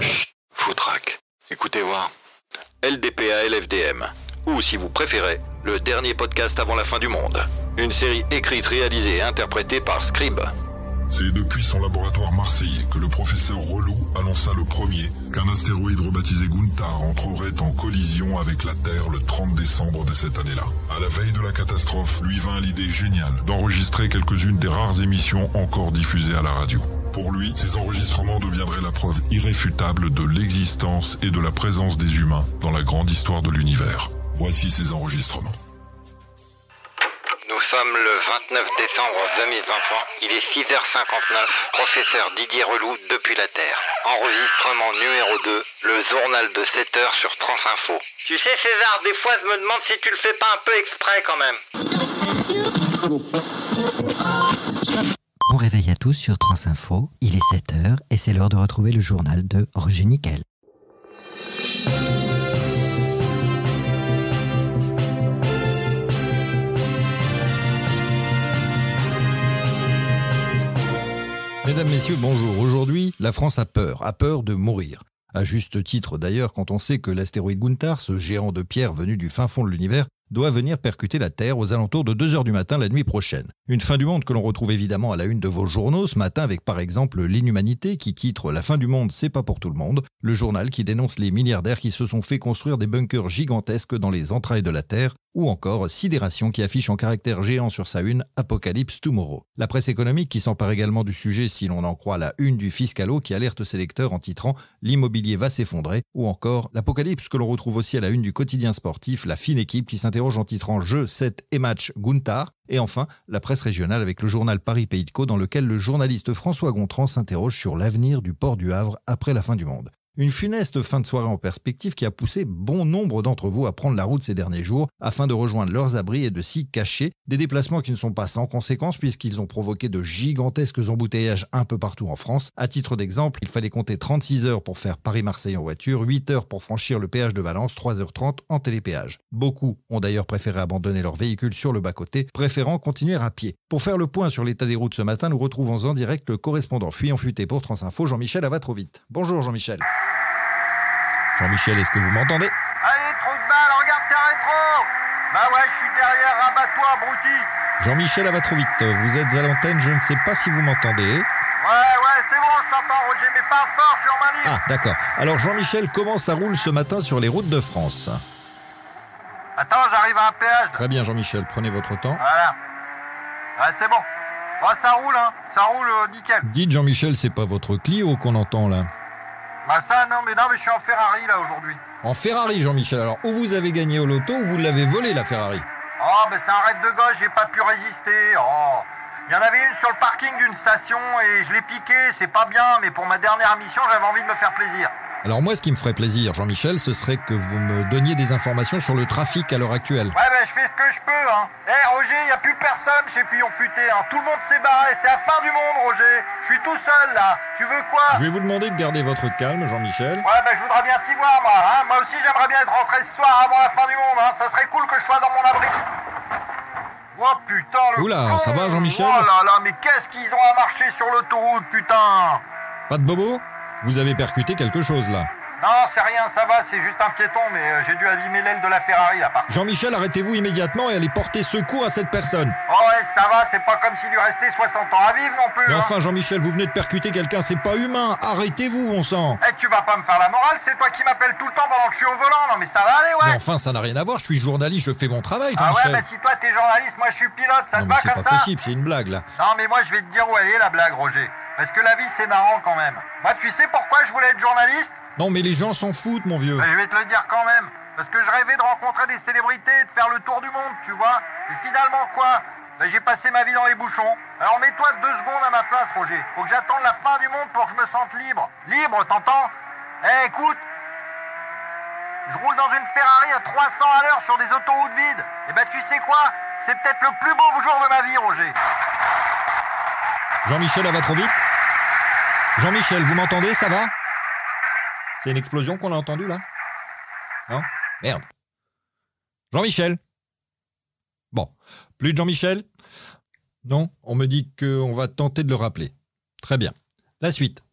Chut, foutraque. Écoutez voir. LDPA LFDM. Ou, si vous préférez, le dernier podcast avant la fin du monde. Une série écrite, réalisée et interprétée par Scribe. C'est depuis son laboratoire marseillais que le professeur Relou annonça le premier qu'un astéroïde rebaptisé Guntar entrerait en collision avec la Terre le 30 décembre de cette année-là. À la veille de la catastrophe, lui vint l'idée géniale d'enregistrer quelques-unes des rares émissions encore diffusées à la radio. Pour lui, ces enregistrements deviendraient la preuve irréfutable de l'existence et de la présence des humains dans la grande histoire de l'univers. Voici ces enregistrements. Nous sommes le 29 décembre 2023, il est 6h59, professeur Didier Relou depuis la Terre. Enregistrement numéro 2, le journal de 7h sur Transinfo. Tu sais César, des fois je me demande si tu le fais pas un peu exprès quand même. Bon réveil à tous sur Transinfo, il est 7h et c'est l'heure de retrouver le journal de Roger Nickel. Mesdames, Messieurs, bonjour. Aujourd'hui, la France a peur de mourir. À juste titre d'ailleurs, quand on sait que l'astéroïde Guntar, ce géant de pierre venu du fin fond de l'univers, doit venir percuter la Terre aux alentours de 2h du matin la nuit prochaine. Une fin du monde que l'on retrouve évidemment à la une de vos journaux ce matin avec par exemple l'Inhumanité qui titre « La fin du monde, c'est pas pour tout le monde », le journal qui dénonce les milliardaires qui se sont fait construire des bunkers gigantesques dans les entrailles de la Terre, ou encore Sidération qui affiche en caractère géant sur sa une « Apocalypse Tomorrow ». La presse économique qui s'empare également du sujet si l'on en croit la une du Fiscalo qui alerte ses lecteurs en titrant « L'immobilier va s'effondrer » ou encore l'Apocalypse que l'on retrouve aussi à la une du quotidien sportif, la fine équipe qui s'interroge en titrant « Jeu, 7 et match Guntar ». Et enfin, la presse régionale avec le journal Paris-Pays de Caux dans lequel le journaliste François Gontran s'interroge sur l'avenir du port du Havre après la fin du monde. Une funeste fin de soirée en perspective qui a poussé bon nombre d'entre vous à prendre la route ces derniers jours afin de rejoindre leurs abris et de s'y cacher. Des déplacements qui ne sont pas sans conséquences puisqu'ils ont provoqué de gigantesques embouteillages un peu partout en France. À titre d'exemple, il fallait compter 36 heures pour faire Paris-Marseille en voiture, 8 heures pour franchir le péage de Valence, 3h30 en télépéage. Beaucoup ont d'ailleurs préféré abandonner leur véhicule sur le bas-côté, préférant continuer à pied. Pour faire le point sur l'état des routes ce matin, nous retrouvons en direct le correspondant fuyant futé pour Transinfo, Jean-Michel Avatrovitte. Bonjour Jean-Michel. Jean-Michel, est-ce que vous m'entendez? Allez, trop de balles, regarde tes rétros. Bah ouais, je suis derrière, rabat-toi, abruti. Jean-Michel Avatrovitte, vous êtes à l'antenne, je ne sais pas si vous m'entendez. Ouais, c'est bon, je t'entends, Roger, mais pas fort, je suis en manif. Ah, d'accord. Alors Jean-Michel, comment ça roule ce matin sur les routes de France? Attends, j'arrive à un péage. Très bien Jean-Michel, prenez votre temps. Voilà. Ouais, c'est bon. Ouais, ça roule, nickel. Dites Jean-Michel, c'est pas votre Clio qu'on entend là? Bah ça, non, mais je suis en Ferrari, là, aujourd'hui. En Ferrari, Jean-Michel. Alors, ou vous avez gagné au loto, ou vous l'avez volé, la Ferrari. Oh, mais c'est un rêve de gosse, j'ai pas pu résister. Oh. Il y en avait une sur le parking d'une station et je l'ai piquée, c'est pas bien, mais pour ma dernière mission, j'avais envie de me faire plaisir. Alors moi, ce qui me ferait plaisir, Jean-Michel, ce serait que vous me donniez des informations sur le trafic à l'heure actuelle. Ouais, je fais ce que je peux, hein. Roger, y a plus personne chez Fillon Futé, hein. Tout le monde s'est barré, c'est la fin du monde, Roger. Je suis tout seul, là. Tu veux quoi? Je vais vous demander de garder votre calme, Jean-Michel. Ouais, je voudrais bien t'y voir, moi, hein. Moi aussi, j'aimerais bien être rentré ce soir avant la fin du monde, hein. Ça serait cool que je sois dans mon abri. Oh putain, le Oula, con. ça va, Jean-Michel? Oh là là, mais qu'est-ce qu'ils ont à marcher sur l'autoroute, putain. Pas de bobo? Vous avez percuté quelque chose, là. Non, c'est rien, ça va, c'est juste un piéton, mais j'ai dû abîmer l'aile de la Ferrari, là, par. Jean-Michel, arrêtez-vous immédiatement et allez porter secours à cette personne. Oh ouais, ça va, c'est pas comme s'il lui restait 60 ans à vivre non plus. Mais hein. enfin, Jean-Michel, vous venez de percuter quelqu'un, c'est pas humain. Arrêtez-vous, bon sang. Tu vas pas me faire la morale, c'est toi qui m'appelles tout le temps pendant que je suis au volant. Non mais ça va aller, ouais. Mais enfin, ça n'a rien à voir, je suis journaliste, je fais mon travail, Ah Jean-Michel. ouais, si toi t'es journaliste, moi je suis pilote, ça Non, te mais va c'est comme pas ça? possible, c'est une blague, là. Non mais moi je vais te dire où elle est la blague, Roger. Parce que la vie c'est marrant quand même. Moi tu sais pourquoi je voulais être journaliste? Non, mais les gens s'en foutent, mon vieux. Je vais te le dire quand même. Parce que je rêvais de rencontrer des célébrités et de faire le tour du monde, tu vois. Et finalement quoi? J'ai passé ma vie dans les bouchons. Alors mets-toi 2 secondes à ma place, Roger. Faut que j'attende la fin du monde pour que je me sente libre. Libre, t'entends? Écoute, je roule dans une Ferrari à 300 à l'heure sur des autoroutes vides. Tu sais quoi? C'est peut-être le plus beau jour de ma vie, Roger. Jean-Michel, elle va trop vite? Jean-Michel, vous m'entendez, ça va? C'est une explosion qu'on a entendue, là? Non? Merde. Jean-Michel? Bon. Plus de Jean-Michel? Non? On me dit qu'on va tenter de le rappeler. Très bien. La suite.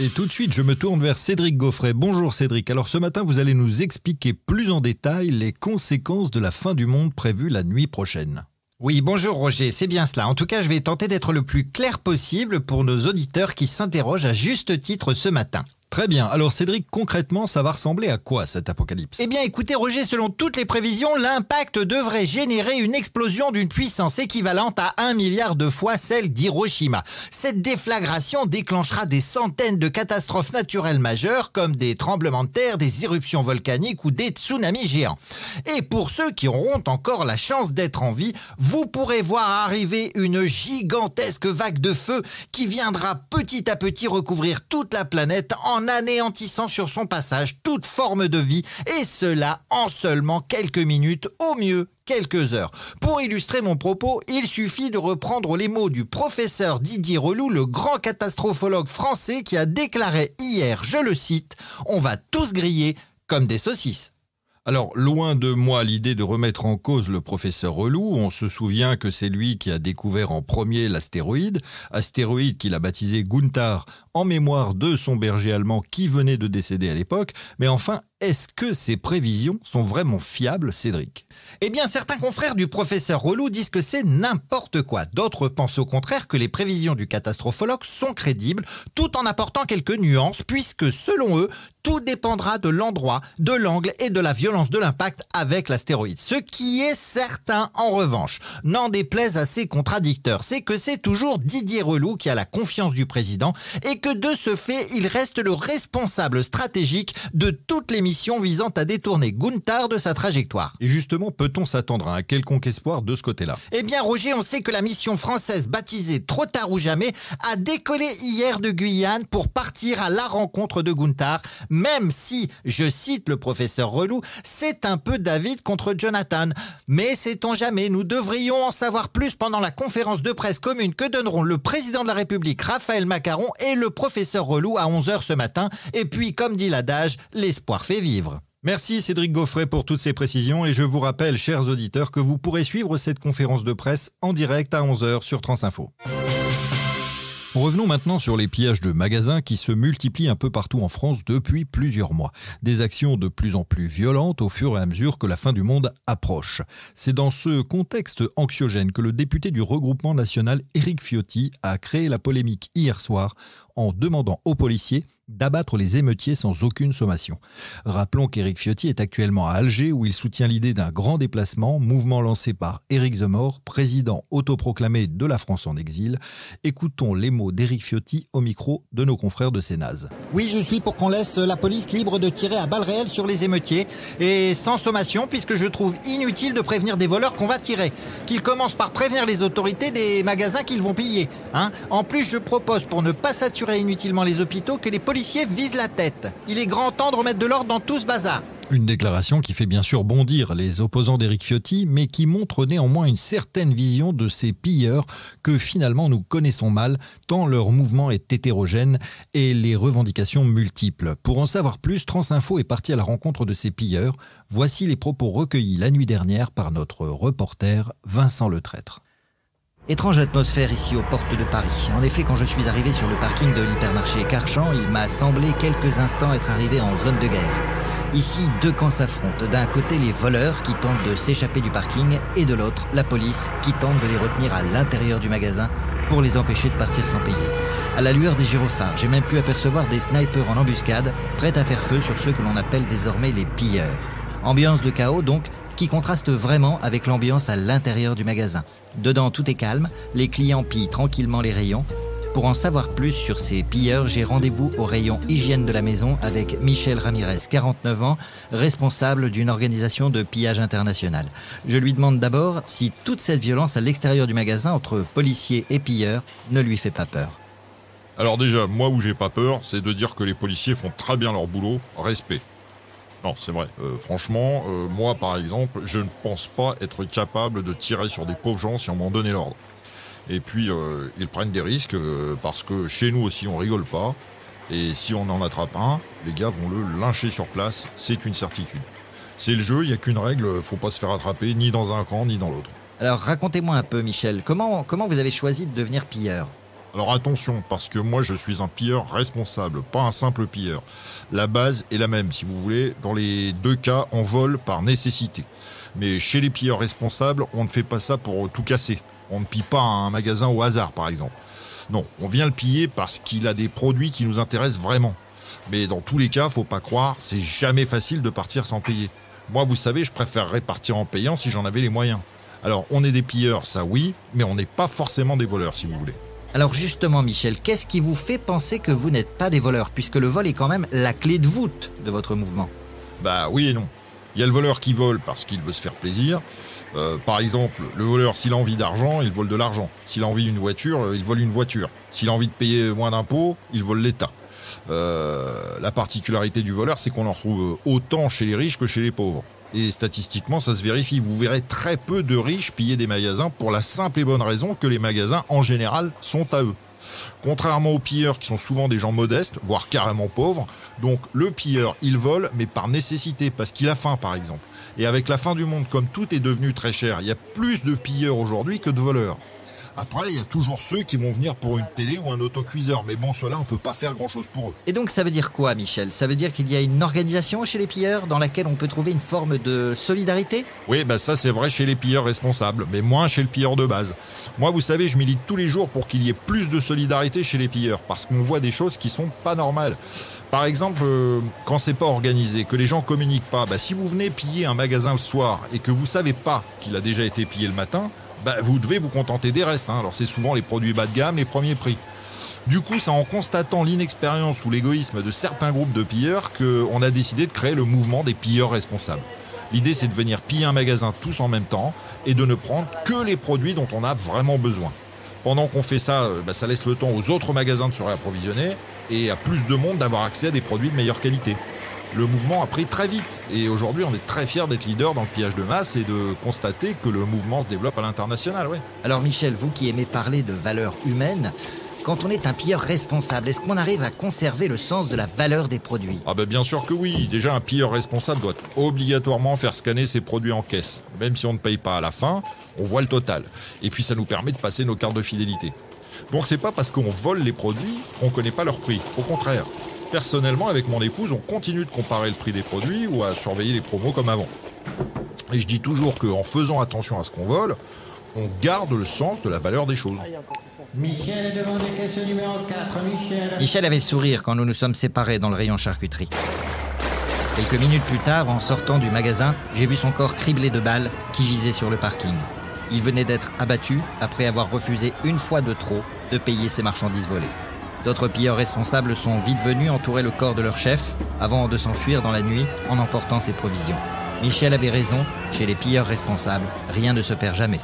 Et tout de suite, je me tourne vers Cédric Gaufret. Bonjour Cédric. Alors ce matin, vous allez nous expliquer plus en détail les conséquences de la fin du monde prévue la nuit prochaine. Oui, bonjour Roger, c'est bien cela. En tout cas, je vais tenter d'être le plus clair possible pour nos auditeurs qui s'interrogent à juste titre ce matin. Très bien. Alors Cédric, concrètement, ça va ressembler à quoi cet apocalypse ? Eh bien écoutez Roger, selon toutes les prévisions, l'impact devrait générer une explosion d'une puissance équivalente à 1 milliard de fois celle d'Hiroshima. Cette déflagration déclenchera des centaines de catastrophes naturelles majeures comme des tremblements de terre, des éruptions volcaniques ou des tsunamis géants. Et pour ceux qui auront encore la chance d'être en vie, vous pourrez voir arriver une gigantesque vague de feu qui viendra petit à petit recouvrir toute la planète en anéantissant sur son passage toute forme de vie, et cela en seulement quelques minutes, au mieux quelques heures. Pour illustrer mon propos, il suffit de reprendre les mots du professeur Didier Relou, le grand catastrophologue français qui a déclaré hier, je le cite, « On va tous griller comme des saucisses ». Alors, loin de moi l'idée de remettre en cause le professeur Relou, on se souvient que c'est lui qui a découvert en premier l'astéroïde, astéroïde qu'il a baptisé Gunther en mémoire de son berger allemand qui venait de décéder à l'époque. Mais enfin, est-ce que ces prévisions sont vraiment fiables, Cédric ? Eh bien, certains confrères du professeur Relou disent que c'est n'importe quoi. D'autres pensent au contraire que les prévisions du catastrophologue sont crédibles, tout en apportant quelques nuances, puisque selon eux, tout dépendra de l'endroit, de l'angle et de la violence de l'impact avec l'astéroïde. Ce qui est certain, en revanche, n'en déplaise à ces contradicteurs, c'est que c'est toujours Didier Relou qui a la confiance du président et que de ce fait, il reste le responsable stratégique de toutes les missions visant à détourner Gunther de sa trajectoire. Et justement, peut-on s'attendre à un quelconque espoir de ce côté-là ? Eh bien Roger, on sait que la mission française baptisée Trop tard ou jamais a décollé hier de Guyane pour partir à la rencontre de Gunther, même si, je cite le professeur Relou, c'est un peu David contre Jonathan. Mais sait-on jamais, nous devrions en savoir plus pendant la conférence de presse commune que donneront le président de la République Raphaël Macaron et le professeur Relou à 11h ce matin. Et puis, comme dit l'adage, l'espoir fait vivre. Merci Cédric Gaufret pour toutes ces précisions et je vous rappelle, chers auditeurs, que vous pourrez suivre cette conférence de presse en direct à 11h sur Transinfo. Revenons maintenant sur les pillages de magasins qui se multiplient un peu partout en France depuis plusieurs mois. Des actions de plus en plus violentes au fur et à mesure que la fin du monde approche. C'est dans ce contexte anxiogène que le député du regroupement national Éric Ciotti a créé la polémique hier soir en demandant aux policiers d'abattre les émeutiers sans aucune sommation. Rappelons qu'Éric Ciotti est actuellement à Alger où il soutient l'idée d'un grand déplacement, mouvement lancé par Éric Zemmour, président autoproclamé de la France en exil. Écoutons les mots d'Éric Ciotti au micro de nos confrères de CNews. Oui, je suis pour qu'on laisse la police libre de tirer à balles réelles sur les émeutiers et sans sommation puisque je trouve inutile de prévenir des voleurs qu'on va tirer. Qu'ils commencent par prévenir les autorités des magasins qu'ils vont piller. En plus, je propose pour ne pas saturer inutilement les hôpitaux que les policiers visent la tête. Il est grand temps de remettre de l'ordre dans tout ce bazar. Une déclaration qui fait bien sûr bondir les opposants d'Éric Ciotti, mais qui montre néanmoins une certaine vision de ces pilleurs que finalement nous connaissons mal, tant leur mouvement est hétérogène et les revendications multiples. Pour en savoir plus, Transinfo est parti à la rencontre de ces pilleurs. Voici les propos recueillis la nuit dernière par notre reporter Vincent Letraître. Étrange atmosphère ici aux portes de Paris. En effet, quand je suis arrivé sur le parking de l'hypermarché Carchamp, il m'a semblé quelques instants être arrivé en zone de guerre. Ici, deux camps s'affrontent. D'un côté, les voleurs qui tentent de s'échapper du parking et de l'autre, la police qui tente de les retenir à l'intérieur du magasin pour les empêcher de partir sans payer. À la lueur des gyrophares, j'ai même pu apercevoir des snipers en embuscade, prêts à faire feu sur ceux que l'on appelle désormais les pilleurs. Ambiance de chaos donc, qui contraste vraiment avec l'ambiance à l'intérieur du magasin. Dedans, tout est calme, les clients pillent tranquillement les rayons. Pour en savoir plus sur ces pilleurs, j'ai rendez-vous au rayon hygiène de la maison avec Michel Ramirez, 49 ans, responsable d'une organisation de pillage international. Je lui demande d'abord si toute cette violence à l'extérieur du magasin entre policiers et pilleurs ne lui fait pas peur. Alors déjà, moi où j'ai pas peur, c'est de dire que les policiers font très bien leur boulot, respect. Non, c'est vrai. Franchement, moi par exemple, je ne pense pas être capable de tirer sur des pauvres gens si on m'en donnait l'ordre. Et puis, ils prennent des risques parce que chez nous aussi, on rigole pas. Et si on en attrape un, les gars vont le lyncher sur place, c'est une certitude. C'est le jeu, il n'y a qu'une règle, faut pas se faire attraper ni dans un camp ni dans l'autre. Alors racontez-moi un peu Michel, comment vous avez choisi de devenir pilleur ? Alors attention, parce que moi je suis un pilleur responsable, pas un simple pilleur. La base est la même, si vous voulez. Dans les deux cas, on vole par nécessité. Mais chez les pilleurs responsables, on ne fait pas ça pour tout casser. On ne pille pas un magasin au hasard, par exemple. Non, on vient le piller parce qu'il a des produits qui nous intéressent vraiment. Mais dans tous les cas, faut pas croire, c'est jamais facile de partir sans payer. Moi, vous savez, je préférerais partir en payant si j'en avais les moyens. Alors, on est des pilleurs, ça oui, mais on n'est pas forcément des voleurs, si vous voulez. Alors justement, Michel, qu'est-ce qui vous fait penser que vous n'êtes pas des voleurs, puisque le vol est quand même la clé de voûte de votre mouvement? Bah oui et non. Il y a le voleur qui vole parce qu'il veut se faire plaisir. Par exemple, le voleur, s'il a envie d'argent, il vole de l'argent. S'il a envie d'une voiture, il vole une voiture. S'il a envie de payer moins d'impôts, il vole l'État. La particularité du voleur, c'est qu'on en retrouve autant chez les riches que chez les pauvres. Et statistiquement, ça se vérifie. Vous verrez très peu de riches piller des magasins pour la simple et bonne raison que les magasins, en général, sont à eux. Contrairement aux pilleurs qui sont souvent des gens modestes, voire carrément pauvres. Donc le pilleur, il vole, mais par nécessité, parce qu'il a faim par exemple. Et avec la fin du monde, comme tout est devenu très cher, il y a plus de pilleurs aujourd'hui que de voleurs. Après, il y a toujours ceux qui vont venir pour une télé ou un autocuiseur, mais bon, ceux-là, on peut pas faire grand-chose pour eux. Et donc ça veut dire quoi, Michel? Ça veut dire qu'il y a une organisation chez les pilleurs dans laquelle on peut trouver une forme de solidarité? Oui, bah ça c'est vrai chez les pilleurs responsables, mais moins chez le pilleur de base. Moi, vous savez, je milite tous les jours pour qu'il y ait plus de solidarité chez les pilleurs, parce qu'on voit des choses qui sont pas normales. Par exemple, quand c'est pas organisé, que les gens communiquent pas, bah si vous venez piller un magasin le soir et que vous savez pas qu'il a déjà été pillé le matin, bah vous devez vous contenter des restes. Alors c'est souvent les produits bas de gamme, les premiers prix. Du coup, c'est en constatant l'inexpérience ou l'égoïsme de certains groupes de pilleurs qu'on a décidé de créer le mouvement des pilleurs responsables. L'idée, c'est de venir piller un magasin tous en même temps et de ne prendre que les produits dont on a vraiment besoin. Pendant qu'on fait ça, ça laisse le temps aux autres magasins de se réapprovisionner et à plus de monde d'avoir accès à des produits de meilleure qualité. Le mouvement a pris très vite et aujourd'hui on est très fiers d'être leader dans le pillage de masse et de constater que le mouvement se développe à l'international. Ouais. Alors Michel, vous qui aimez parler de valeurs humaines, quand on est un pilleur responsable, est-ce qu'on arrive à conserver le sens de la valeur des produits? Ah bah bien sûr que oui. Déjà un pilleur responsable doit obligatoirement faire scanner ses produits en caisse. Même si on ne paye pas à la fin, on voit le total. Et puis ça nous permet de passer nos cartes de fidélité. Donc c'est pas parce qu'on vole les produits qu'on connaît pas leur prix. Au contraire. Personnellement, avec mon épouse, on continue de comparer le prix des produits ou à surveiller les promos comme avant. Et je dis toujours qu'en faisant attention à ce qu'on vole, on garde le sens de la valeur des choses. Michel est devant des caisses numéro 4, Michel. Michel avait le sourire quand nous nous sommes séparés dans le rayon charcuterie. Quelques minutes plus tard, en sortant du magasin, j'ai vu son corps criblé de balles qui gisait sur le parking. Il venait d'être abattu après avoir refusé une fois de trop de payer ses marchandises volées. D'autres pilleurs responsables sont vite venus entourer le corps de leur chef avant de s'enfuir dans la nuit en emportant ses provisions. Michel avait raison, chez les pilleurs responsables, rien ne se perd jamais.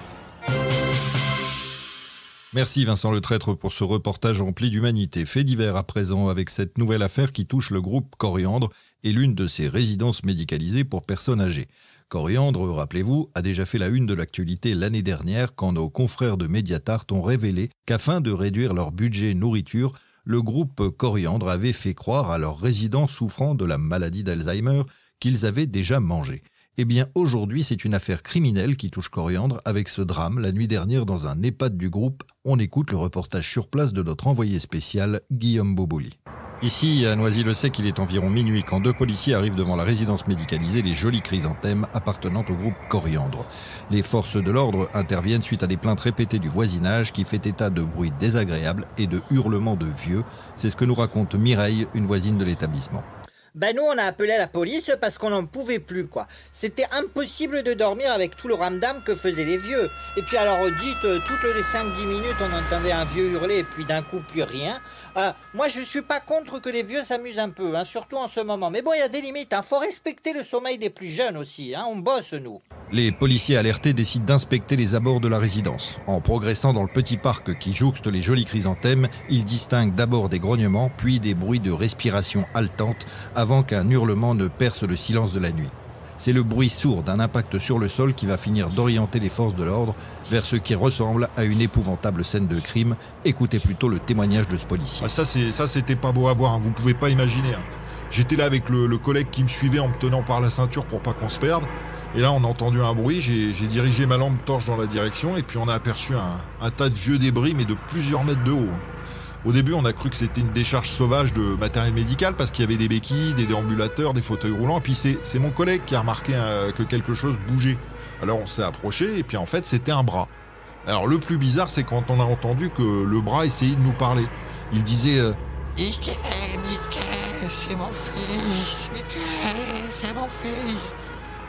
Merci Vincent Le Traître pour ce reportage rempli d'humanité. Fait divers à présent avec cette nouvelle affaire qui touche le groupe Coriandre et l'une de ses résidences médicalisées pour personnes âgées. Coriandre, rappelez-vous, a déjà fait la une de l'actualité l'année dernière quand nos confrères de Mediatart ont révélé qu'afin de réduire leur budget nourriture, le groupe Coriandre avait fait croire à leurs résidents souffrant de la maladie d'Alzheimer qu'ils avaient déjà mangé. Eh bien, aujourd'hui, c'est une affaire criminelle qui touche Coriandre avec ce drame la nuit dernière dans un EHPAD du groupe. On écoute le reportage sur place de notre envoyé spécial, Guillaume Bobouli. Ici, à Noisy-le-Sec, il est environ minuit quand deux policiers arrivent devant la résidence médicalisée Les Jolies Chrysanthèmes appartenant au groupe Coriandre. Les forces de l'ordre interviennent suite à des plaintes répétées du voisinage qui fait état de bruits désagréables et de hurlements de vieux. C'est ce que nous raconte Mireille, une voisine de l'établissement. Nous on a appelé la police parce qu'on n'en pouvait plus quoi. C'était impossible de dormir avec tout le ramdam que faisaient les vieux. Et puis alors dites, toutes les 5-10 minutes on entendait un vieux hurler et puis d'un coup plus rien. Moi je suis pas contre que les vieux s'amusent un peu, surtout en ce moment. Mais bon, il y a des limites, faut respecter le sommeil des plus jeunes aussi, on bosse nous. Les policiers alertés décident d'inspecter les abords de la résidence. En progressant dans le petit parc qui jouxte les Jolies Chrysanthèmes, ils distinguent d'abord des grognements, puis des bruits de respiration haletante, avant qu'un hurlement ne perce le silence de la nuit. C'est le bruit sourd d'un impact sur le sol qui va finir d'orienter les forces de l'ordre vers ce qui ressemble à une épouvantable scène de crime. Écoutez plutôt le témoignage de ce policier. Ça c'était pas beau à voir, vous pouvez pas imaginer. J'étais là avec le collègue qui me suivait en me tenant par la ceinture pour pas qu'on se perde. Et là, on a entendu un bruit, j'ai dirigé ma lampe torche dans la direction, et puis on a aperçu un tas de vieux débris, mais de plusieurs mètres de haut. Au début, on a cru que c'était une décharge sauvage de matériel médical, parce qu'il y avait des béquilles, des déambulateurs, des fauteuils roulants, et puis c'est mon collègue qui a remarqué que quelque chose bougeait. Alors on s'est approché, et puis en fait, c'était un bras. Alors le plus bizarre, c'est quand on a entendu que le bras essayait de nous parler. Il disait Mickey, c'est mon fils, Mickey, c'est mon fils.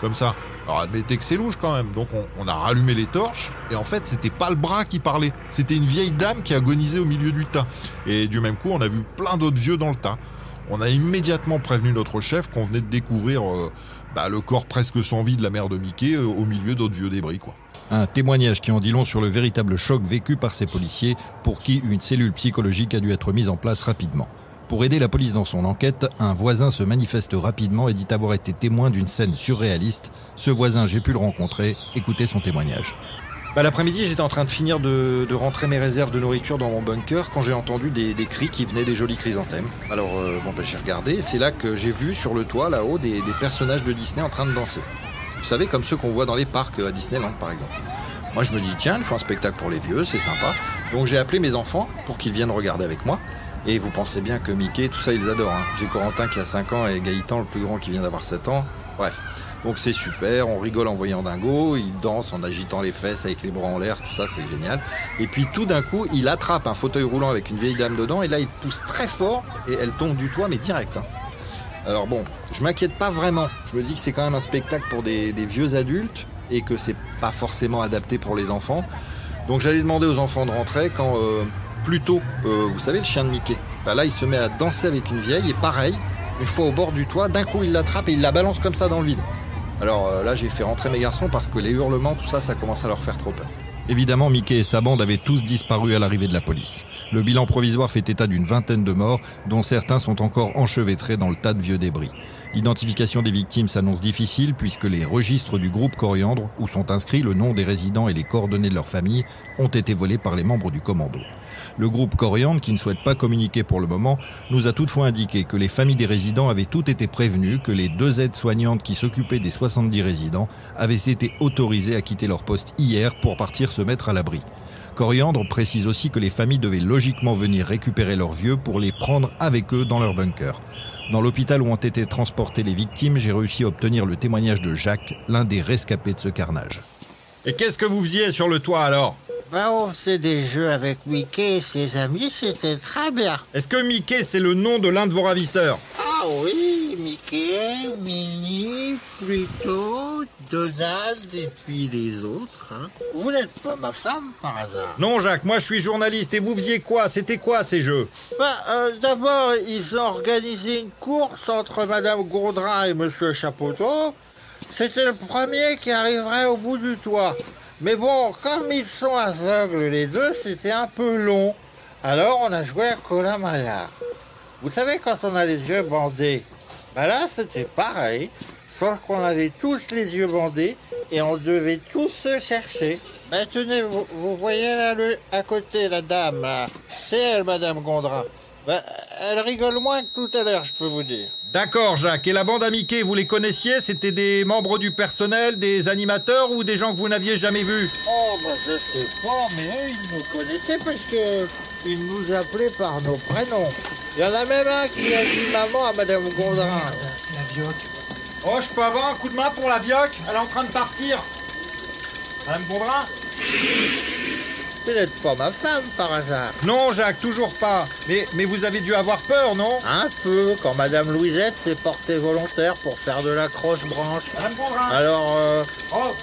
Comme ça. Alors admettez que c'est louche quand même. Donc on a rallumé les torches, et en fait c'était pas le bras qui parlait. C'était une vieille dame qui agonisait au milieu du tas. Et du même coup, on a vu plein d'autres vieux dans le tas. On a immédiatement prévenu notre chef qu'on venait de découvrir le corps presque sans vie de la mère de Mickey au milieu d'autres vieux débris, quoi. Un témoignage qui en dit long sur le véritable choc vécu par ces policiers, pour qui une cellule psychologique a dû être mise en place rapidement. Pour aider la police dans son enquête, un voisin se manifeste rapidement et dit avoir été témoin d'une scène surréaliste. Ce voisin, j'ai pu le rencontrer, écoutez son témoignage. L'après-midi, j'étais en train de finir de rentrer mes réserves de nourriture dans mon bunker quand j'ai entendu des cris qui venaient des jolies chrysanthèmes. Alors j'ai regardé, c'est là que j'ai vu sur le toit là-haut des personnages de Disney en train de danser. Vous savez, comme ceux qu'on voit dans les parcs à Disneyland par exemple. Moi je me dis tiens, ils font un spectacle pour les vieux, c'est sympa. Donc j'ai appelé mes enfants pour qu'ils viennent regarder avec moi. Et vous pensez bien que Mickey, tout ça ils adorent. Hein. J'ai Corentin qui a 5 ans et Gaëtan le plus grand qui vient d'avoir 7 ans. Bref, donc c'est super, on rigole en voyant Dingo, il danse en agitant les fesses avec les bras en l'air, tout ça c'est génial. Et puis tout d'un coup, il attrape un fauteuil roulant avec une vieille dame dedans et là il pousse très fort et elle tombe du toit mais direct. Hein. Alors bon, je m'inquiète pas vraiment. Je me dis que c'est quand même un spectacle pour des vieux adultes et que c'est pas forcément adapté pour les enfants. Donc j'allais demander aux enfants de rentrer quand plus tôt, vous savez le chien de Mickey, là il se met à danser avec une vieille et pareil, une fois au bord du toit, d'un coup il l'attrape et il la balance comme ça dans le vide. Alors là j'ai fait rentrer mes garçons parce que les hurlements, tout ça, ça commence à leur faire trop peur. Évidemment, Mickey et sa bande avaient tous disparu à l'arrivée de la police. Le bilan provisoire fait état d'une vingtaine de morts, dont certains sont encore enchevêtrés dans le tas de vieux débris. L'identification des victimes s'annonce difficile puisque les registres du groupe Coriandre, où sont inscrits le nom des résidents et les coordonnées de leur famille, ont été volés par les membres du commando. Le groupe Coriandre, qui ne souhaite pas communiquer pour le moment, nous a toutefois indiqué que les familles des résidents avaient toutes été prévenues, que les 2 aides-soignantes qui s'occupaient des 70 résidents avaient été autorisées à quitter leur poste hier pour partir se mettre à l'abri. Coriandre précise aussi que les familles devaient logiquement venir récupérer leurs vieux pour les prendre avec eux dans leur bunker. Dans l'hôpital où ont été transportées les victimes, j'ai réussi à obtenir le témoignage de Jacques, l'un des rescapés de ce carnage. Et qu'est-ce que vous faisiez sur le toit alors ? On faisait des jeux avec Mickey et ses amis, c'était très bien. Est-ce que Mickey c'est le nom de l'un de vos ravisseurs ? Ah oui, Mickey, Minnie, Pluto, Donald et puis les autres. Hein. Vous n'êtes pas ma femme par hasard ? Non Jacques, moi je suis journaliste et vous faisiez quoi ? C'était quoi ces jeux ? D'abord, ils ont organisé une course entre Madame Gondrin et Monsieur Chapeauton. C'était le premier qui arriverait au bout du toit. Mais bon, comme ils sont aveugles les deux, c'était un peu long. Alors on a joué à Colin-Maillard. Vous savez, quand on a les yeux bandés, là c'était pareil, sauf qu'on avait tous les yeux bandés et on devait tous se chercher. Tenez, vous voyez là à côté la dame, là. C'est elle, Madame Gondrin. Elle rigole moins que tout à l'heure, je peux vous dire. D'accord, Jacques. Et la bande à Mickey, vous les connaissiez ? C'était des membres du personnel, des animateurs ou des gens que vous n'aviez jamais vus ? Je sais pas, mais eux, ils nous connaissaient parce que ils nous appelaient par nos prénoms. Il y en a même un qui a dit maman à Madame Gondrin. C'est la Vioque. Oh, je peux avoir un coup de main pour la Vioque ? Elle est en train de partir. Madame Gondrin ? Vous n'êtes pas ma femme, par hasard. Non, Jacques, toujours pas. Mais vous avez dû avoir peur, non ? Un peu, quand Madame Louisette s'est portée volontaire pour faire de la croche-branche. Madame Gondrin. Alors,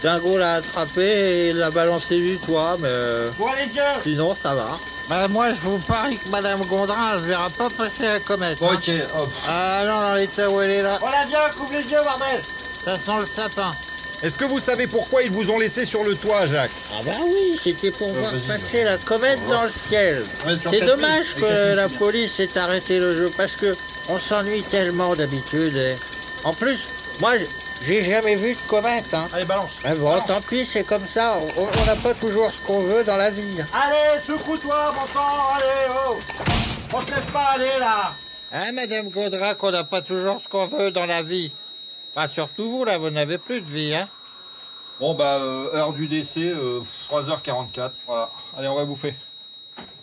Dingo l'a attrapé et l'a balancé du toit, mais... Pour les yeux. Sinon, ça va. Moi, je vous parie que Madame Gondrin, elle verra pas passer la comète. Ok, hop. Ah non, dans l'état où elle est là. Oh la Vioque, ouvre les yeux, bordel. Ça sent le sapin. Est-ce que vous savez pourquoi ils vous ont laissé sur le toit, Jacques ? Oui, c'était pour voir passer la comète dans le ciel. C'est dommage que la police ait arrêté le jeu, parce que on s'ennuie tellement d'habitude. En plus, moi, j'ai jamais vu de comète. Hein. Allez, balance. Mais bon, tant pis, c'est comme ça. On n'a pas toujours ce qu'on veut dans la vie. Allez, secoue-toi, mon sang, allez, oh. On se laisse pas aller, là. Madame Gondrin, qu'on n'a pas toujours ce qu'on veut dans la vie. Surtout vous, là, vous n'avez plus de vie, hein. Bon heure du décès, 3h44. Voilà, allez on va bouffer.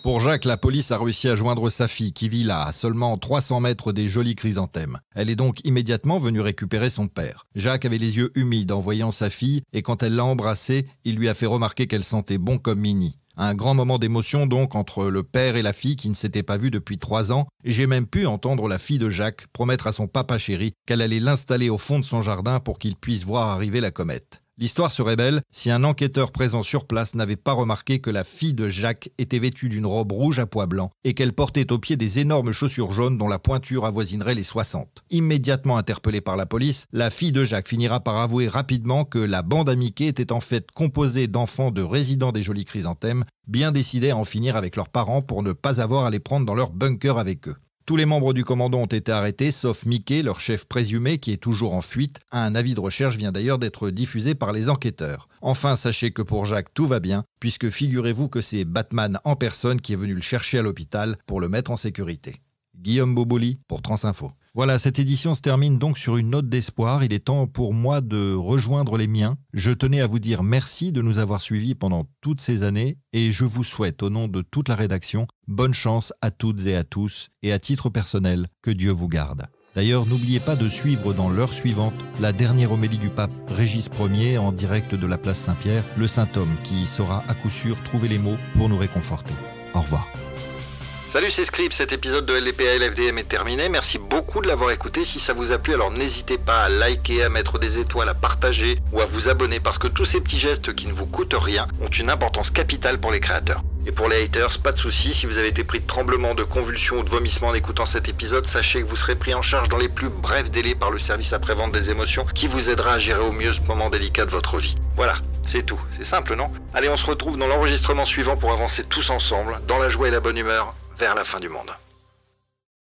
Pour Jacques, la police a réussi à joindre sa fille qui vit là, à seulement 300 mètres des jolies chrysanthèmes. Elle est donc immédiatement venue récupérer son père. Jacques avait les yeux humides en voyant sa fille et quand elle l'a embrassée, il lui a fait remarquer qu'elle sentait bon comme Minnie. Un grand moment d'émotion donc entre le père et la fille qui ne s'étaient pas vus depuis 3 ans. J'ai même pu entendre la fille de Jacques promettre à son papa chéri qu'elle allait l'installer au fond de son jardin pour qu'il puisse voir arriver la comète. L'histoire serait belle si un enquêteur présent sur place n'avait pas remarqué que la fille de Jacques était vêtue d'une robe rouge à pois blancs et qu'elle portait aux pieds des énormes chaussures jaunes dont la pointure avoisinerait les 60. Immédiatement interpellée par la police, la fille de Jacques finira par avouer rapidement que la bande à Mickey était en fait composée d'enfants de résidents des Jolies Chrysanthèmes, bien décidés à en finir avec leurs parents pour ne pas avoir à les prendre dans leur bunker avec eux. Tous les membres du commando ont été arrêtés, sauf Mickey, leur chef présumé, qui est toujours en fuite. Un avis de recherche vient d'ailleurs d'être diffusé par les enquêteurs. Enfin, sachez que pour Jacques, tout va bien, puisque figurez-vous que c'est Batman en personne qui est venu le chercher à l'hôpital pour le mettre en sécurité. Guillaume Bobouli pour Transinfo. Voilà, cette édition se termine donc sur une note d'espoir. Il est temps pour moi de rejoindre les miens. Je tenais à vous dire merci de nous avoir suivis pendant toutes ces années et je vous souhaite, au nom de toute la rédaction, bonne chance à toutes et à tous et à titre personnel, que Dieu vous garde. D'ailleurs, n'oubliez pas de suivre dans l'heure suivante la dernière homélie du pape Régis Ier en direct de la place Saint-Pierre, le Saint-Homme qui saura à coup sûr trouver les mots pour nous réconforter. Au revoir. Salut, c'est Scrib, cet épisode de LDPA LFDM est terminé, merci beaucoup de l'avoir écouté. Si ça vous a plu, alors n'hésitez pas à liker, à mettre des étoiles, à partager ou à vous abonner parce que tous ces petits gestes qui ne vous coûtent rien ont une importance capitale pour les créateurs. Et pour les haters, pas de soucis, si vous avez été pris de tremblements, de convulsions ou de vomissements en écoutant cet épisode, sachez que vous serez pris en charge dans les plus brefs délais par le service après-vente des émotions qui vous aidera à gérer au mieux ce moment délicat de votre vie. Voilà, c'est tout, c'est simple non ? Allez, on se retrouve dans l'enregistrement suivant pour avancer tous ensemble, dans la joie et la bonne humeur, vers la fin du monde.